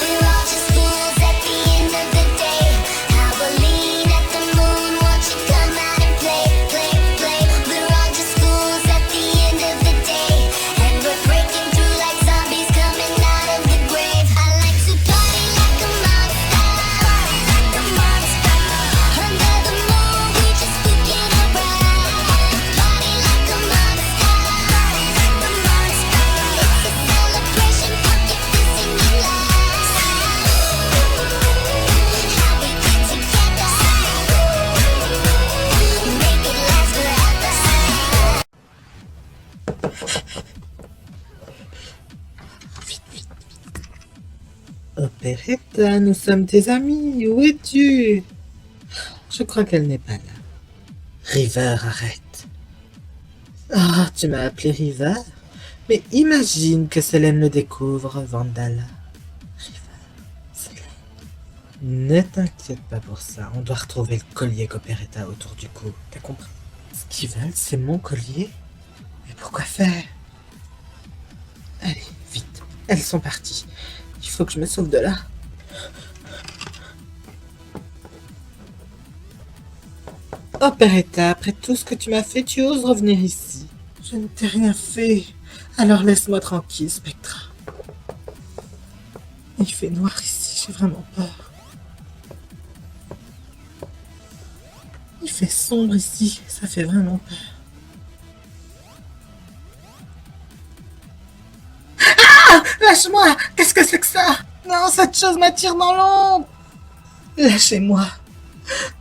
We're all just fools at the end of the day. Howling at the moon, watch it come out and play, play, play. We're all just fools at the end of the day, and we're breaking through like zombies coming out of the grave. I like to party like a monster, like a monster. Under the moon, we just kicking around. Party like a monster, like a monster. It's a celebration, put your fist in your glass. How we get together, make it last forever. Opéretta, nous sommes tes amis, où es-tu? Je crois qu'elle n'est pas là. River, arrête. Ah, tu m'as appelé River? Mais imagine que Selene le découvre, Vandala. River, Selene. Ne t'inquiète pas pour ça, on doit retrouver le collier qu'Opéretta a autour du cou, t'as compris? Ce qu'ils veulent, c'est mon collier? Mais pourquoi faire? Allez, vite, elles sont parties. Il faut que je me sauve de là. Opéretta, après tout ce que tu m'as fait, tu oses revenir ici. Je ne t'ai rien fait. Alors laisse-moi tranquille, Spectra. Il fait noir ici, j'ai vraiment peur. Il fait sombre ici, ça fait vraiment peur. Lâche-moi! Qu'est-ce que c'est que ça? Non, cette chose m'attire dans l'ombre! Lâchez-moi!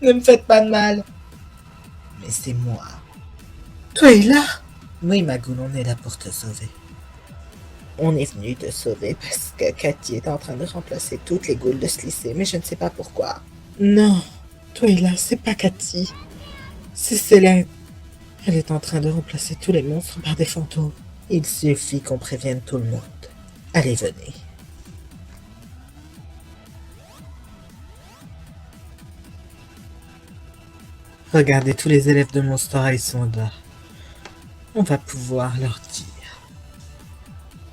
Ne me faites pas de mal! Mais c'est moi. Toi es là? Oui, Magoul, on est là pour te sauver. On est venu te sauver parce que Cathy est en train de remplacer toutes les goules de ce lycée, mais je ne sais pas pourquoi. Non, toi es là, c'est pas Cathy. C'est Selene. Elle est en train de remplacer tous les monstres par des fantômes. Il suffit qu'on prévienne tout le monde. Allez, venez. Regardez, tous les élèves de Monster High sont là. On va pouvoir leur dire.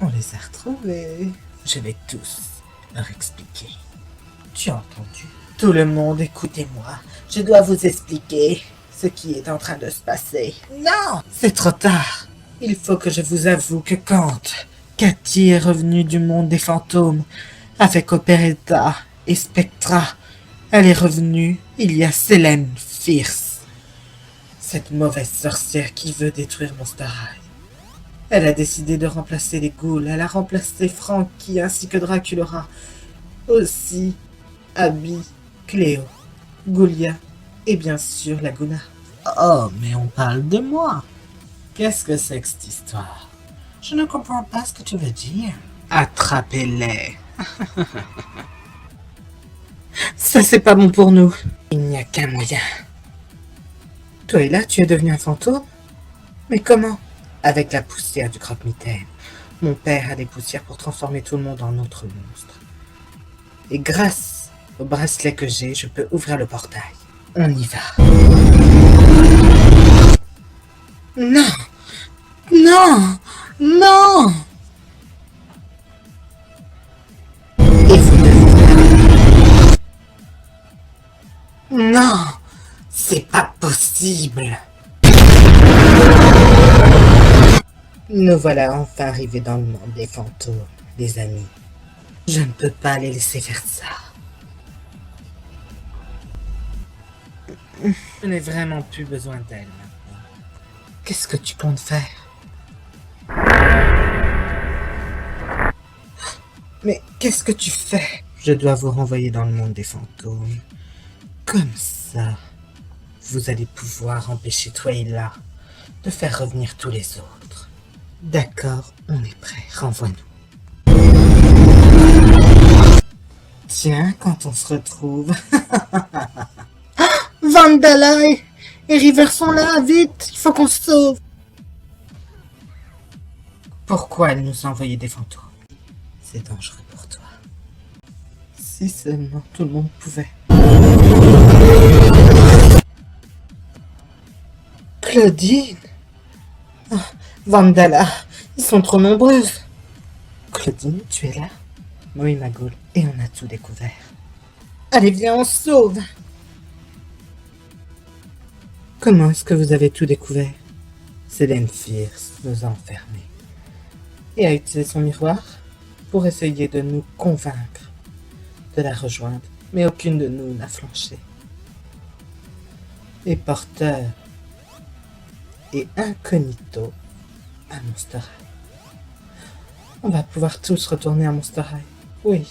On les a retrouvés. Je vais tous leur expliquer. Tu as entendu? Tout le monde, écoutez-moi. Je dois vous expliquer ce qui est en train de se passer. Non! C'est trop tard. Il faut que je vous avoue que quand Cathy est revenue du monde des fantômes avec Opéretta et Spectra, elle est revenue, il y a Selene Fierce, cette mauvaise sorcière qui veut détruire Monster High. Elle a décidé de remplacer les ghouls, elle a remplacé Frankie ainsi que Draculaura, aussi Abby, Cléo, Goulia et bien sûr Laguna. Oh, mais on parle de moi. Qu'est-ce que c'est que cette histoire? Je ne comprends pas ce que tu veux dire. Attrapez-les. Ça, c'est pas bon pour nous. Il n'y a qu'un moyen. Toi et là, tu es devenu un fantôme? Mais comment? Avec la poussière du croque-mitaine. Mon père a des poussières pour transformer tout le monde en autre monstre. Et grâce au bracelet que j'ai, je peux ouvrir le portail. On y va. Non! Non! Non! Et vous devez... Non! C'est pas possible! Nous voilà enfin arrivés dans le monde des fantômes, les amis. Je ne peux pas les laisser faire ça. Je n'ai vraiment plus besoin d'elle maintenant. Qu'est-ce que tu comptes faire? Mais qu'est-ce que tu fais? Je dois vous renvoyer dans le monde des fantômes. Comme ça, vous allez pouvoir empêcher Twyla de faire revenir tous les autres. D'accord, on est prêt, renvoie-nous. Tiens, quand on se retrouve... Vandala et River sont là, vite, il faut qu'on se sauve. Pourquoi elle nous a envoyé des fantômes? C'est dangereux pour toi. Si seulement tout le monde pouvait. Claudine? Oh, Vandala, ils sont trop nombreuses. Claudine, tu es là? Oui, Magoul, et on a tout découvert. Allez, viens, on se sauve! Comment est-ce que vous avez tout découvert? Célène Fierce nous a enfermés et a utilisé son miroir pour essayer de nous convaincre de la rejoindre, mais aucune de nous n'a flanché. Et Porteur et Incognito à Monster High. On va pouvoir tous retourner à Monster High. Oui.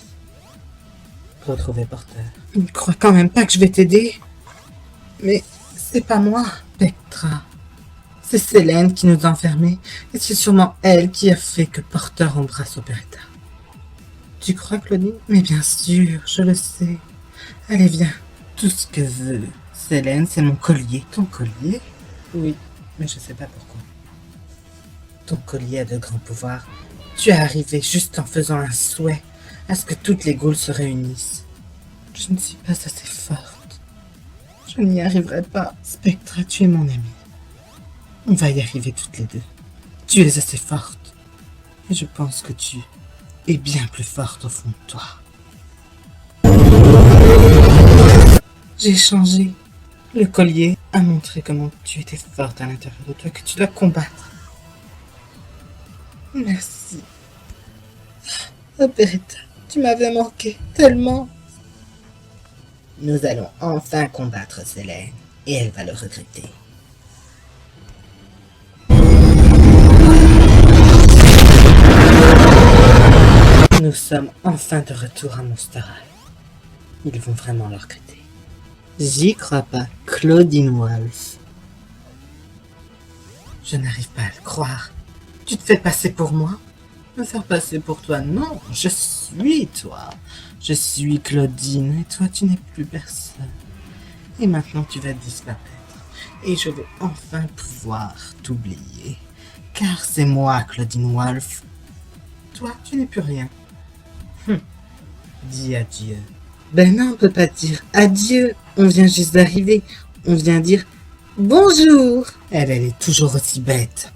Retrouver Porteur. Tu ne crois quand même pas que je vais t'aider? Mais c'est pas moi, Spectra. C'est Célène qui nous a enfermés, et c'est sûrement elle qui a fait que Porteur embrasse Operetta. Tu crois, Claudine? Mais bien sûr, je le sais. Allez, viens. Tout ce que veut Célène, c'est mon collier. Ton collier? Oui, mais je sais pas pourquoi. Ton collier a de grands pouvoirs. Tu es arrivé juste en faisant un souhait à ce que toutes les Ghouls se réunissent. Je ne suis pas assez forte. Je n'y arriverai pas. Spectra, tu es mon ami. On va y arriver toutes les deux. Tu es assez forte. Et je pense que tu es bien plus forte au fond de toi. J'ai changé. Le collier a montré comment tu étais forte à l'intérieur de toi, que tu dois combattre. Merci. Operetta, tu m'avais manqué tellement. Nous allons enfin combattre Célène, et elle va le regretter. Nous sommes enfin de retour à Monster High. Ils vont vraiment le regretter. J'y crois pas, Claudine Wolf. Je n'arrive pas à le croire. Tu te fais passer pour moi? Me faire passer pour toi? Non, je suis toi. Je suis Claudine, et toi tu n'es plus personne. Et maintenant tu vas disparaître. Et je vais enfin pouvoir t'oublier. Car c'est moi, Claudine Wolf. Toi, tu n'es plus rien. Dis adieu. Ben non, on peut pas dire adieu. On vient juste d'arriver. On vient dire bonjour. Elle est toujours aussi bête.